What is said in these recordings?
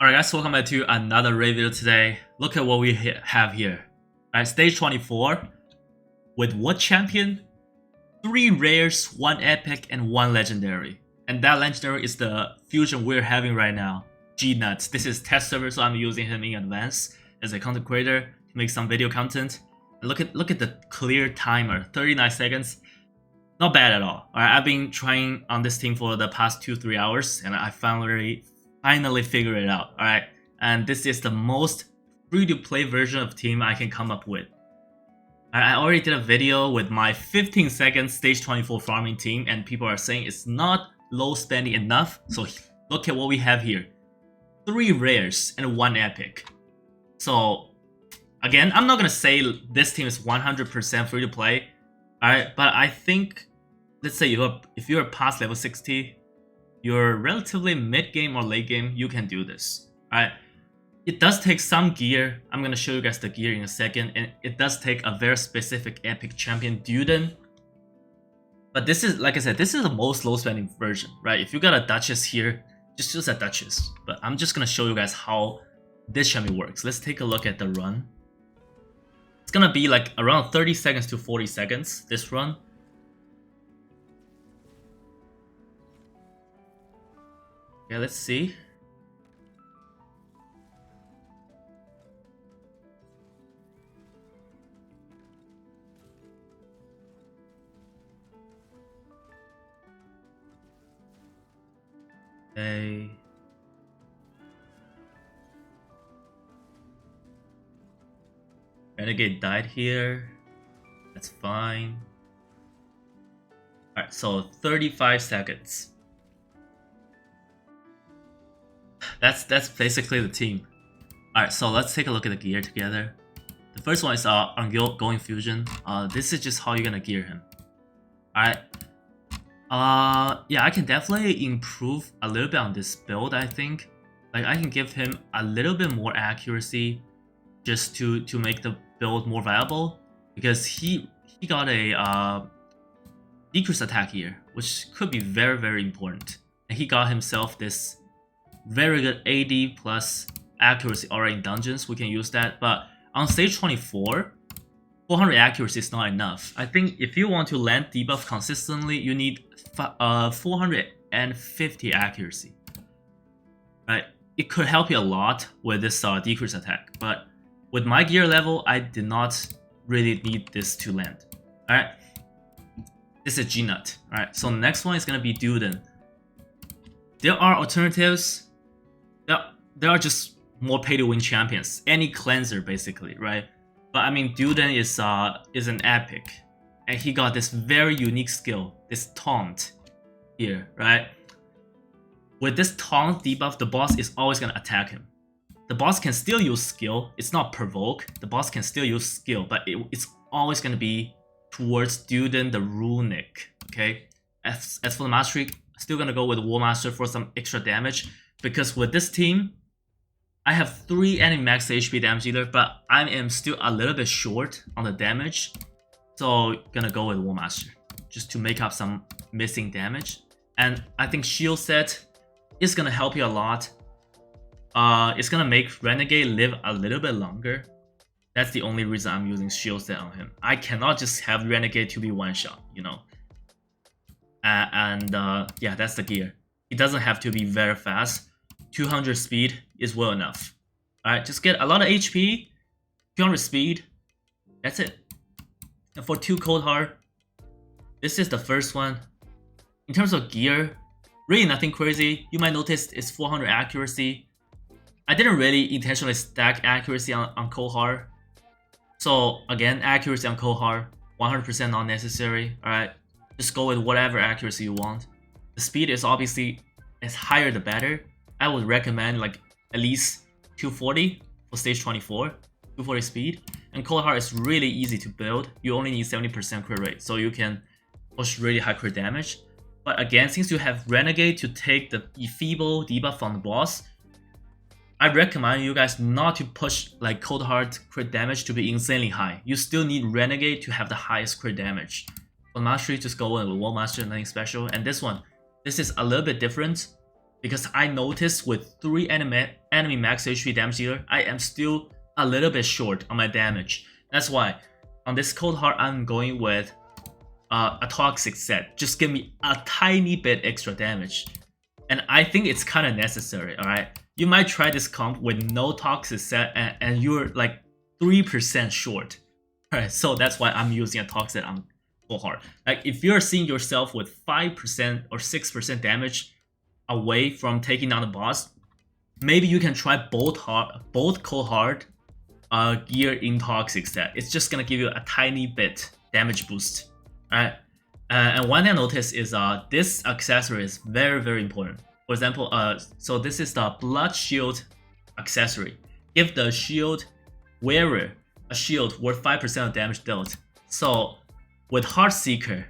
Alright guys, welcome back to another review today. Look at what we have here. Alright, stage 24 with what champion? 3 rares, 1 epic, and 1 legendary. And that legendary is the fusion we're having right now, G-Nuts. This is test server, so I'm using him in advance as a content creator to make some video content. And look at the clear timer, 39 seconds. Not bad at all. Alright, I've been trying on this team for the past 2-3 hours, and I finally figured it out. Alright, and this is the most free-to-play version of team I can come up with. I already did a video with my 15-second stage 24 farming team, and people are saying it's not low spending enough. So look at what we have here: 3 rares and 1 epic. So again, I'm not gonna say this team is 100% free to play. Alright, but I think, let's say if you're past level 60, you're relatively mid-game or late-game, you can do this. Alright, it does take some gear. I'm gonna show you guys the gear in a second, and it does take a very specific epic champion, Duden. But this is, like I said, this is the most low-spending version, right? If you got a Duchess here, just use a Duchess. But I'm just gonna show you guys how this champion works. Let's take a look at the run. It's gonna be like around 30 seconds to 40 seconds, this run. Yeah, let's see. Okay. Renegade died here. That's fine. Alright, so 35 seconds. That's basically the team. Alright, so let's take a look at the gear together. The first one is ongoing fusion. This is just how you're gonna gear him. Alright. Yeah, I can definitely improve a little bit on this build, I think. Like, I can give him a little bit more accuracy just to make the build more viable, because he got a decreased attack here, which could be very important. And he got himself this very good AD plus accuracy already in dungeons. We can use that, but on stage 24, 400 accuracy is not enough. I think if you want to land debuff consistently, you need 450 accuracy. Right? It could help you a lot with this decreased attack, but with my gear level, I did not really need this to land. Alright, this is G-Nut. Alright, so the next one is gonna be Duden. There are alternatives. There are just more pay-to-win champions. Any cleanser, basically, right? But I mean, Duden is an epic, and he got this very unique skill, this taunt here, right? With this taunt debuff, the boss is always gonna attack him. The boss can still use skill. It's not provoke. The boss can still use skill, but it's always gonna be towards Duden the Runic. Okay. As for the mastery, still gonna go with War Master for some extra damage, because with this team, I have 3 enemy max HP damage dealer, but I am still a little bit short on the damage. So gonna go with War Master just to make up some missing damage. And I think shield set is gonna help you a lot. It's gonna make Renegade live a little bit longer. That's the only reason I'm using shield set on him. I cannot just have Renegade to be one shot, you know. Yeah, that's the gear. It doesn't have to be very fast. 200 speed is well enough. Alright, just get a lot of HP, 200 speed. That's it. And for 2 cold heart, this is the first one. In terms of gear, really nothing crazy. You might notice it's 400 accuracy. I didn't really intentionally stack accuracy on cold heart. So again, accuracy on cold heart, 100% not necessary. Alright, just go with whatever accuracy you want. The speed is obviously, as higher the better. I would recommend like at least 240 for stage 24, 240 speed. And cold heart is really easy to build. You only need 70% crit rate, so you can push really high crit damage. But again, since you have Renegade to take the feeble debuff from the boss, I recommend you guys not to push like cold heart crit damage to be insanely high. You still need Renegade to have the highest crit damage. For mastery, just go in with War Master, nothing special. And this one, this is a little bit different. because I noticed with 3 enemy max HP damage dealer, I am still a little bit short on my damage. That's why on this cold heart, I'm going with a toxic set. Just give me a tiny bit extra damage. And I think it's kind of necessary, alright? You might try this comp with no toxic set and you're like 3% short. Alright, so that's why I'm using a toxic on full heart. Like if you're seeing yourself with 5% or 6% damage away from taking down the boss, maybe you can try both cold heart gear in toxic set. It's just gonna give you a tiny bit damage boost. Alright. And one thing I noticed is this accessory is very important. For example, so this is the blood shield accessory. Give the shield wearer a shield worth 5% of damage dealt. So with Heart Seeker,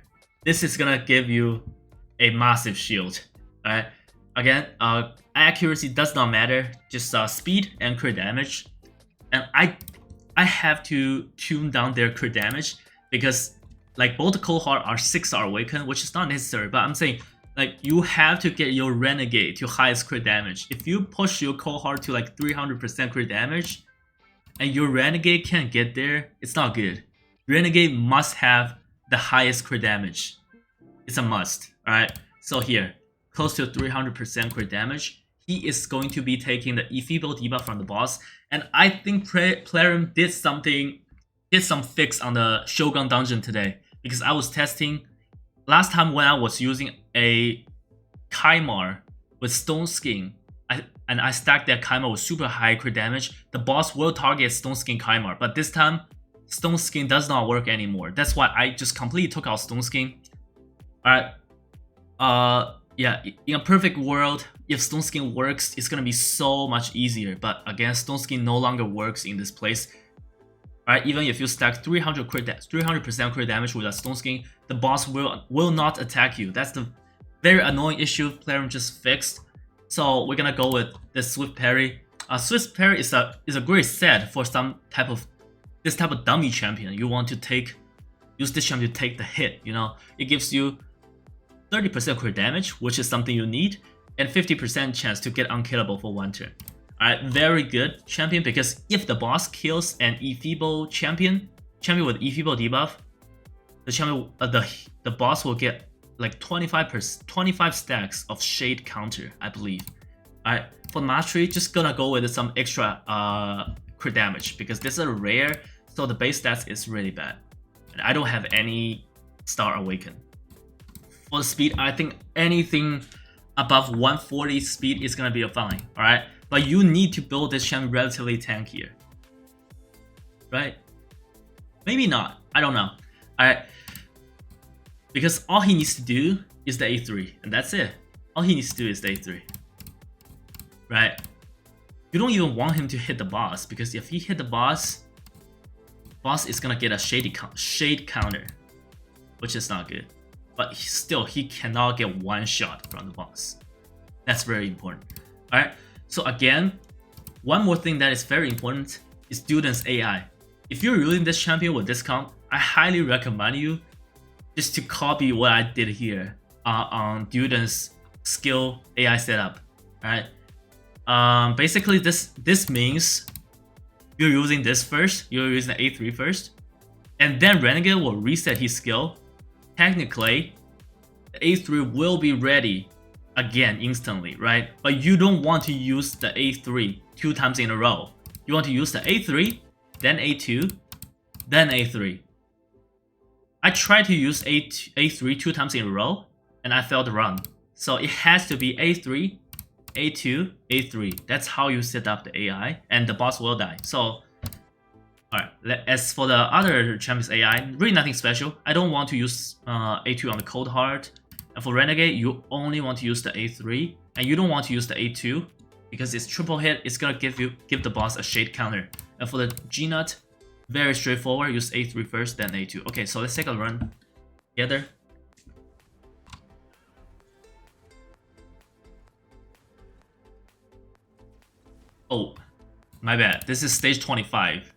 this is gonna give you a massive shield. Alright. Again, accuracy does not matter, just speed and crit damage. And I have to tune down their crit damage because like both cold heart are 6-star awaken, which is not necessary, but I'm saying like you have to get your renegade to highest crit damage. If you push your cold heart to like 300% crit damage and your renegade can't get there, it's not good. Renegade must have the highest crit damage. It's a must. Alright, so here, close to 300% crit damage. He is going to be taking the Efeeble debuff from the boss, and I think Plarium did some fix on the Shogun dungeon today, because I was testing last time when I was using a Kaimar with Stone Skin, and I stacked that Kaimar with super high crit damage. The boss will target Stone Skin Kaimar, but this time Stone Skin does not work anymore. That's why I just completely took out Stone Skin. Alright, yeah, in a perfect world, if Stone Skin works, it's gonna be so much easier. But again, Stone Skin no longer works in this place. Alright, even if you stack 300% crit damage with a Stone Skin, the boss will not attack you. That's the very annoying issue Plarium just fixed. So we're gonna go with the Swift Parry. Swift Parry is a great set for this type of dummy champion. You want to use this champion to take the hit. You know, it gives you 30% crit damage, which is something you need, and 50% chance to get unkillable for one turn. Alright, very good champion, because if the boss kills an Efeeble champion with Efeeble debuff, the boss will get like 25 stacks of shade counter, I believe. Alright, for mastery, just gonna go with some extra crit damage, because this is a rare, so the base stats is really bad. And I don't have any Star Awaken. For the speed, I think anything above 140 speed is gonna be fine, alright? But you need to build this champion relatively tankier, right? Maybe not, I don't know. Alright, because all he needs to do is the A3, and that's it. All he needs to do is the A3, right? You don't even want him to hit the boss, because if he hit the boss is gonna get a shade counter, which is not good. But he cannot get one shot from the boss. That's very important. Alright, so again, one more thing that is very important is Duden's AI. If you're using this champion with this comp, I highly recommend you just to copy what I did here on Duden's skill AI setup. Alright, basically this means you're using this first, you're using the A3 first, and then Renegade will reset his skill. Technically, the A3 will be ready again instantly, right? But you don't want to use the A3 2 times in a row. You want to use the A3, then A2, then A3. I tried to use A3 2 times in a row, and I failed the run. So it has to be A3, A2, A3. That's how you set up the AI, and the boss will die. So, alright, as for the other champions AI, really nothing special. I don't want to use A2 on the cold heart. And for Renegade, you only want to use the A3, and you don't want to use the A2 because it's triple hit. It's gonna give the boss a shade counter. And for the G-Nut, very straightforward. Use A3 first, then A2. Okay, so let's take a run together. Oh, my bad. This is stage 25.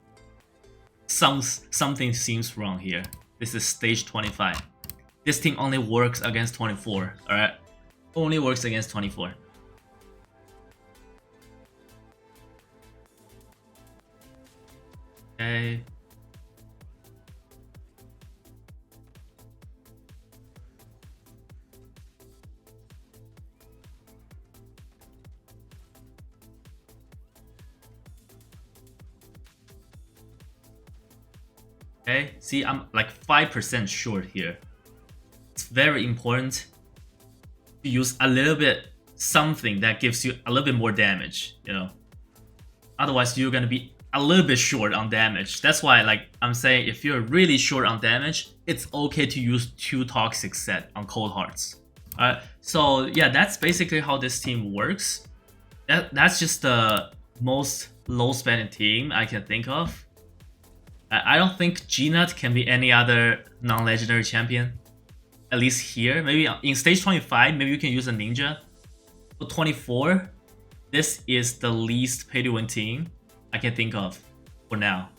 Something seems wrong here. This is stage 25. This team only works against 24, alright? Only works against 24. Okay. Okay, see, I'm like 5% short here. It's very important to use a little bit something that gives you a little bit more damage, you know. Otherwise, you're gonna be a little bit short on damage. That's why, like, I'm saying if you're really short on damage, it's okay to use 2 toxic set on cold hearts. Alright, so yeah, that's basically how this team works. That's just the most low spending team I can think of. I don't think G-Nut can be any other non-legendary champion. At least here. Maybe in stage 25, maybe you can use a ninja. For 24, this is the least pay to win team I can think of for now.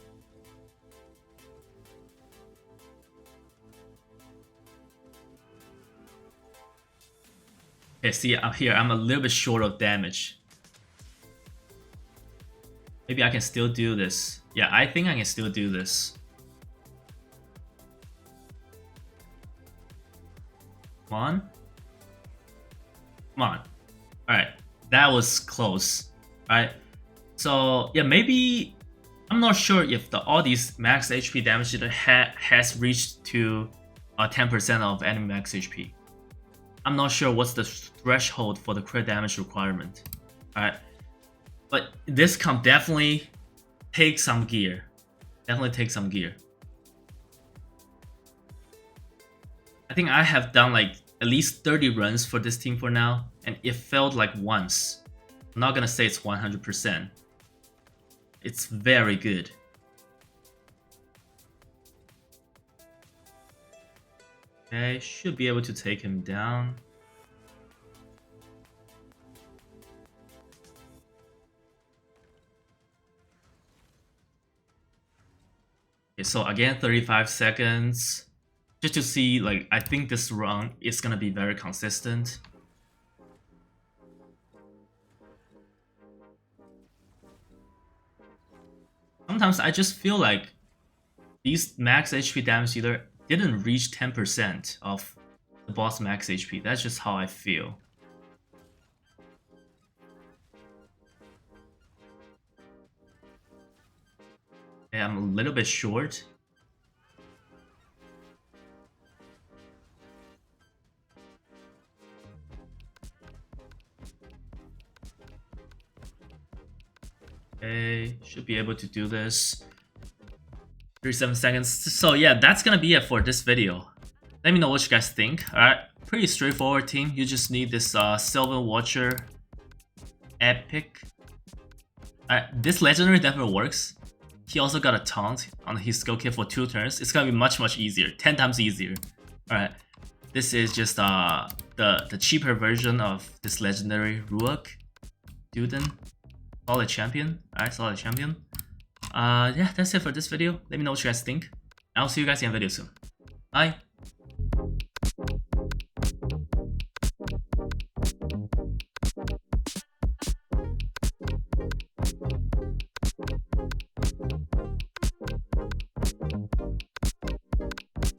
Okay, see, up here, I'm a little bit short of damage. Maybe I can still do this. Yeah, I think I can still do this. Come on. Come on. Alright, that was close. Alright, so yeah, maybe... I'm not sure if all these max HP damage has reached to 10% of enemy max HP. I'm not sure what's the threshold for the crit damage requirement. Alright, but this comp definitely takes some gear. Definitely takes some gear. I think I have done like at least 30 runs for this team for now, and it failed like once. I'm not gonna say it's 100%. It's very good. Okay, should be able to take him down. Okay, so again, 35 seconds. Just to see, like, I think this run is gonna be very consistent. Sometimes I just feel like these max HP damage dealer didn't reach 10% of the boss max HP. That's just how I feel. Okay, I'm a little bit short. Okay, should be able to do this. 37 seconds. So yeah, that's gonna be it for this video. Let me know what you guys think. Alright, pretty straightforward team. You just need this Sylvan Watcher epic. This legendary definitely works. He also got a taunt on his skill kit for 2 turns. It's gonna be much easier, 10 times easier. Alright, this is just the cheaper version of this legendary Ruok Duden. Solid champion. Alright, solid champion. Yeah, that's it for this video. Let me know what you guys think. I'll see you guys in a video soon. Bye.